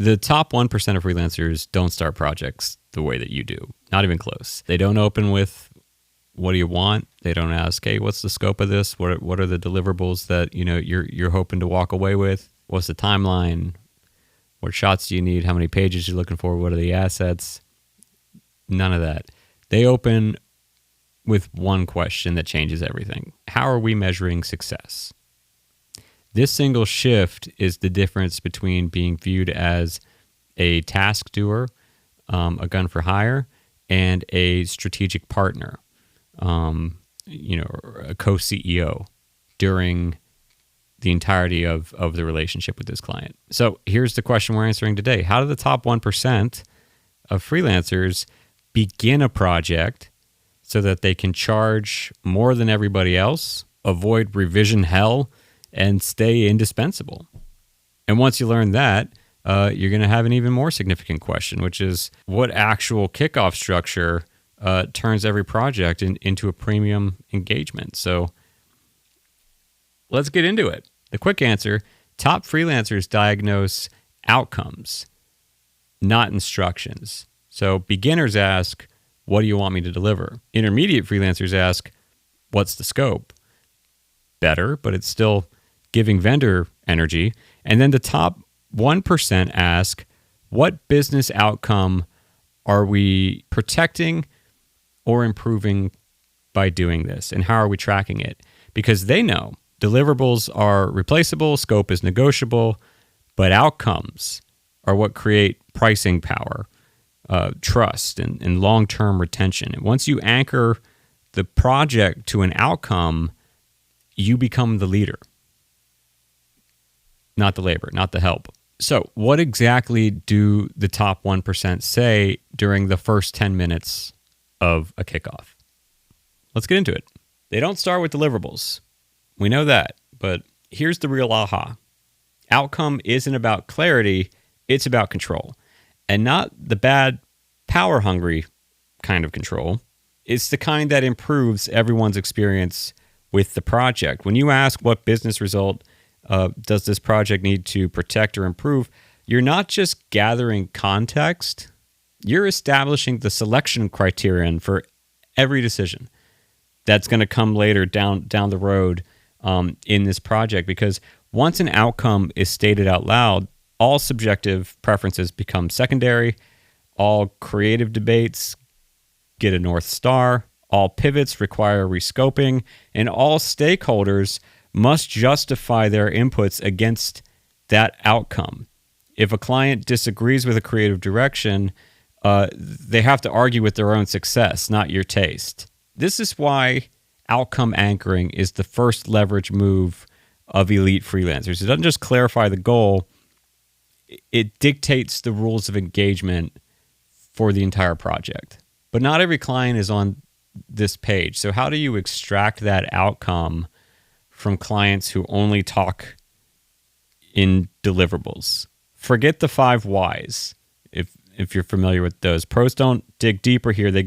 The top 1% of freelancers don't start projects the way that you do. Not even close. They don't open with, what do you want? They don't ask, hey, what's the scope of this? What are the deliverables that you're hoping to walk away with? What's the timeline? What shots do you need? How many pages are you looking for? What are the assets? None of that. They open with one question that changes everything. How are we measuring success? This single shift is the difference between being viewed as a task doer, a gun for hire, and a strategic partner, a co-CEO during the entirety of the relationship with this client. So here's the question we're answering today. How do the top 1% of freelancers begin a project so that they can charge more than everybody else, avoid revision hell, and stay indispensable? And once you learn that, you're going to have an even more significant question, which is what actual kickoff structure turns every project into a premium engagement. So let's get into it. The quick answer, top freelancers diagnose outcomes, not instructions. So beginners ask, what do you want me to deliver? Intermediate freelancers ask, what's the scope? Better, but it's still giving vendor energy. And then the top 1% ask, what business outcome are we protecting or improving by doing this? And how are we tracking it? Because they know deliverables are replaceable, scope is negotiable, but outcomes are what create pricing power, trust, and long-term retention. And once you anchor the project to an outcome, you become the leader. Not the labor, not the help. So what exactly do the top 1% say during the first 10 minutes of a kickoff? Let's get into it. They don't start with deliverables. We know that, but here's the real aha. Outcome isn't about clarity, it's about control. And not the bad, power-hungry kind of control. It's the kind that improves everyone's experience with the project. When you ask what business result does this project need to protect or improve, you're not just gathering context, you're establishing the selection criterion for every decision that's going to come later down the road in this project. Because once an outcome is stated out loud, all subjective preferences become secondary, all creative debates get a North Star, all pivots require rescoping, and all stakeholders must justify their inputs against that outcome. If a client disagrees with a creative direction, they have to argue with their own success, not your taste. This is why outcome anchoring is the first leverage move of elite freelancers. It doesn't just clarify the goal, it dictates the rules of engagement for the entire project. But not every client is on this page. So how do you extract that outcome from clients who only talk in deliverables? Forget the 5 whys. If you're familiar with those, pros don't dig deeper here. They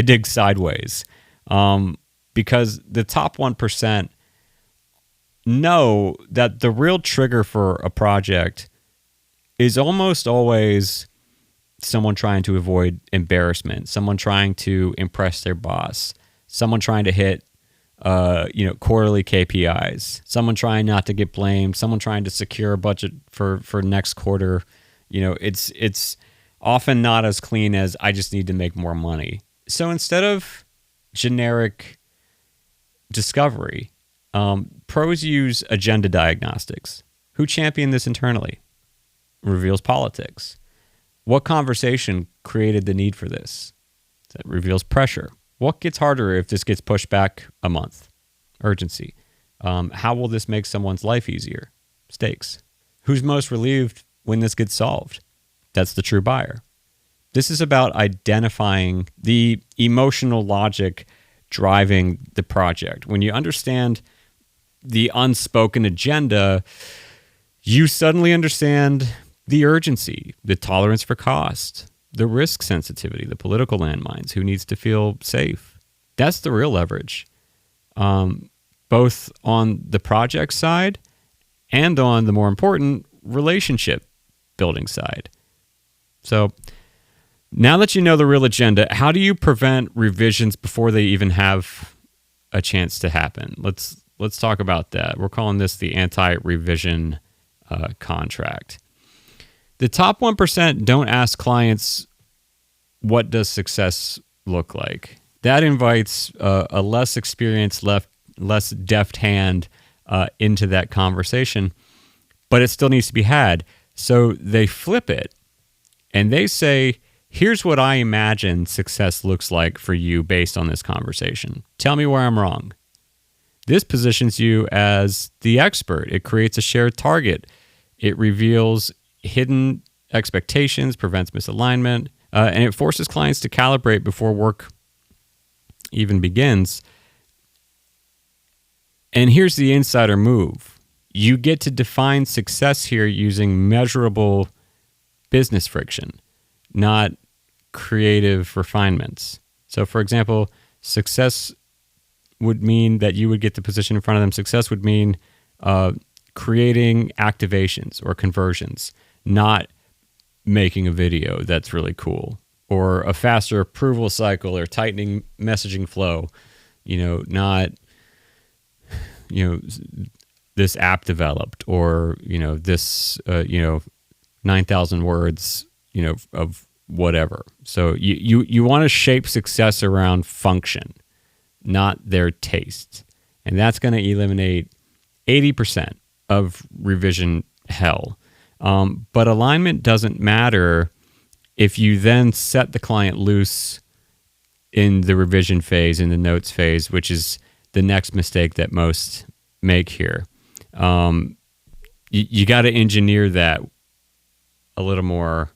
dig sideways, because the top 1% know that the real trigger for a project is almost always someone trying to avoid embarrassment, someone trying to impress their boss, someone trying to hit quarterly KPIs, someone trying not to get blamed, someone trying to secure a budget for next quarter. It's often not as clean as I just need to make more money. So instead of generic discovery, pros use agenda diagnostics. Who championed this internally? Reveals politics. What conversation created the need for this? That reveals pressure. What gets harder if this gets pushed back a month? Urgency. How will this make someone's life easier? Stakes. Who's most relieved when this gets solved? That's the true buyer. This is about identifying the emotional logic driving the project. When you understand the unspoken agenda, you suddenly understand the urgency, the tolerance for cost, the risk sensitivity, the political landmines, who needs to feel safe. That's the real leverage, both on the project side and on the more important relationship building side. So now that you know the real agenda, how do you prevent revisions before they even have a chance to happen? Let's talk about that. We're calling this the anti-revision contract. The top 1% don't ask clients, what does success look like? That invites a less experienced, less deft hand into that conversation, but it still needs to be had. So they flip it and they say, here's what I imagine success looks like for you based on this conversation. Tell me where I'm wrong. This positions you as the expert. It creates a shared target. It reveals hidden expectations, prevents misalignment, and it forces clients to calibrate before work even begins. And here's the insider move. You get to define success here using measurable business friction, not creative refinements. So, for example, success would mean that you would get the position in front of them. Success would mean creating activations or conversions, not making a video that's really cool, or a faster approval cycle or tightening messaging flow, not, this app developed, or, this, 9,000 words, of whatever. So you want to shape success around function, not their taste. And that's going to eliminate 80% of revision hell. But alignment doesn't matter if you then set the client loose in the revision phase, in the notes phase, which is the next mistake that most make here. You got to engineer that a little more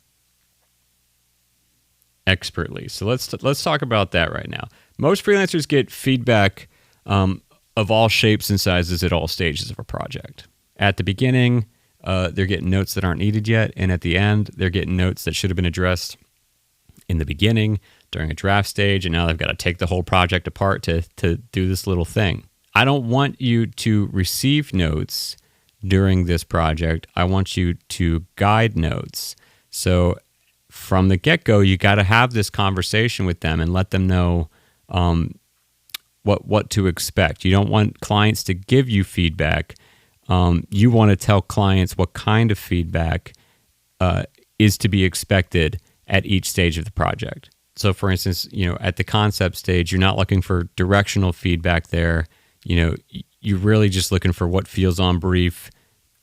expertly. So let's talk about that right now. Most freelancers get feedback of all shapes and sizes at all stages of a project. At the beginning, they're getting notes that aren't needed yet, and at the end, they're getting notes that should have been addressed in the beginning during a draft stage, and now they've got to take the whole project apart to do this little thing. I don't want you to receive notes during this project. I want you to guide notes. So from the get-go, you got to have this conversation with them and let them know what to expect. You don't want clients to give you feedback. You want to tell clients what kind of feedback is to be expected at each stage of the project. So for instance, at the concept stage, you're not looking for directional feedback there. You're really just looking for what feels on brief,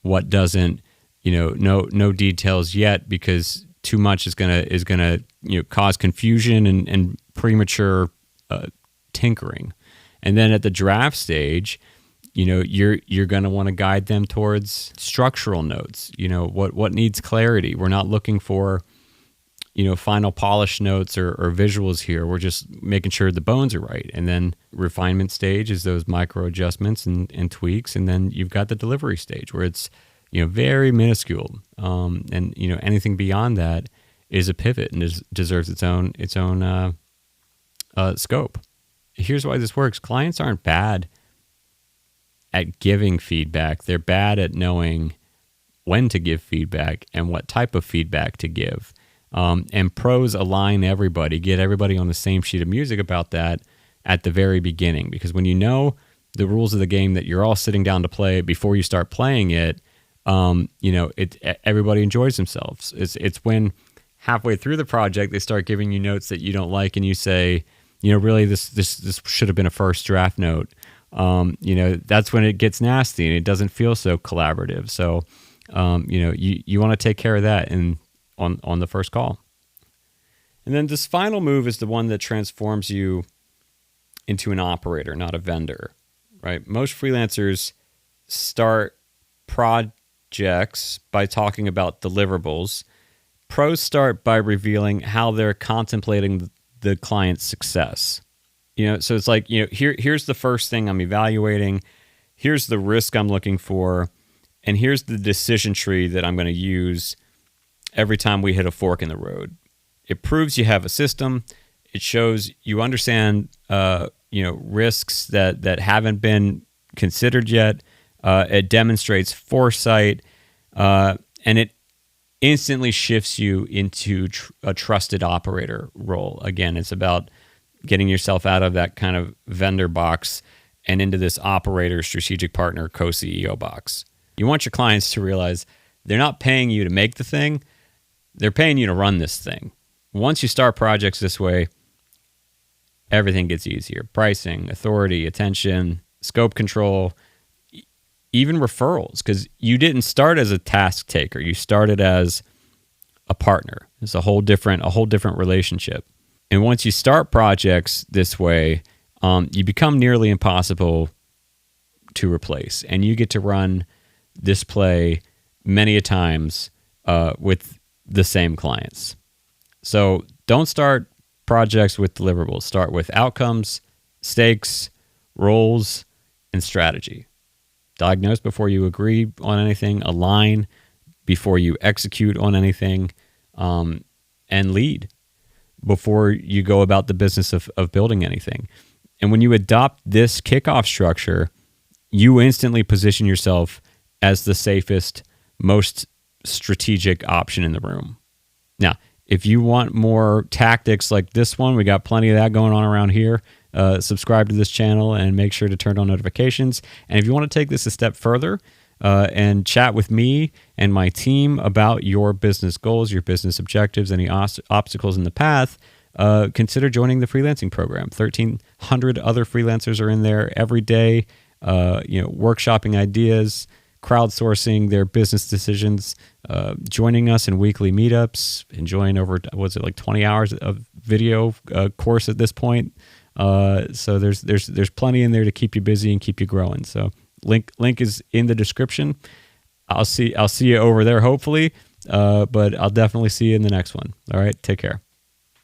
what doesn't, no details yet, because too much is gonna cause confusion and premature tinkering. And then at the draft stage, you're going to want to guide them towards structural notes. What needs clarity. We're not looking for final polish notes or visuals here. We're just making sure the bones are right. And then refinement stage is those micro adjustments and tweaks. And then you've got the delivery stage where it's very minuscule. And anything beyond that is a pivot and deserves its own scope. Here's why this works. Clients aren't bad at giving feedback. They're bad at knowing when to give feedback and what type of feedback to give. And pros align everybody, get everybody on the same sheet of music about that at the very beginning. Because when you know the rules of the game that you're all sitting down to play before you start playing it, everybody enjoys themselves. It's when halfway through the project they start giving you notes that you don't like, and you say, really this should have been a first draft note. That's when it gets nasty and it doesn't feel so collaborative. So, you want to take care of that on the first call. And then this final move is the one that transforms you into an operator, not a vendor, right? Most freelancers start projects by talking about deliverables. Pros start by revealing how they're contemplating the client's success. So it's like, here's the first thing I'm evaluating. Here's the risk I'm looking for. And here's the decision tree that I'm going to use every time we hit a fork in the road. It proves you have a system. It shows you understand, risks that haven't been considered yet. It demonstrates foresight, and instantly shifts you into a trusted operator role. Again, it's about getting yourself out of that kind of vendor box and into this operator, strategic partner, co-CEO box. You want your clients to realize they're not paying you to make the thing, they're paying you to run this thing. Once you start projects this way, everything gets easier. Pricing, authority, attention, scope control, even referrals, because you didn't start as a task taker. You started as a partner. It's a whole different relationship. And once you start projects this way, you become nearly impossible to replace. And you get to run this play many a times with the same clients. So don't start projects with deliverables. Start with outcomes, stakes, roles, and strategy. Diagnose before you agree on anything, align before you execute on anything, and lead before you go about the business of building anything. And when you adopt this kickoff structure, you instantly position yourself as the safest, most strategic option in the room. Now, if you want more tactics like this one, we got plenty of that going on around here. Subscribe to this channel and make sure to turn on notifications. And if you want to take this a step further and chat with me and my team about your business goals, your business objectives, any obstacles in the path, consider joining the freelancing program. 1,300 other freelancers are in there every day, workshopping ideas, crowdsourcing their business decisions, joining us in weekly meetups, enjoying over, 20 hours of video course at this point. So there's plenty in there to keep you busy and keep you growing. So link is in the description. I'll see you over there hopefully, but I'll definitely see you in the next one. All right, take care.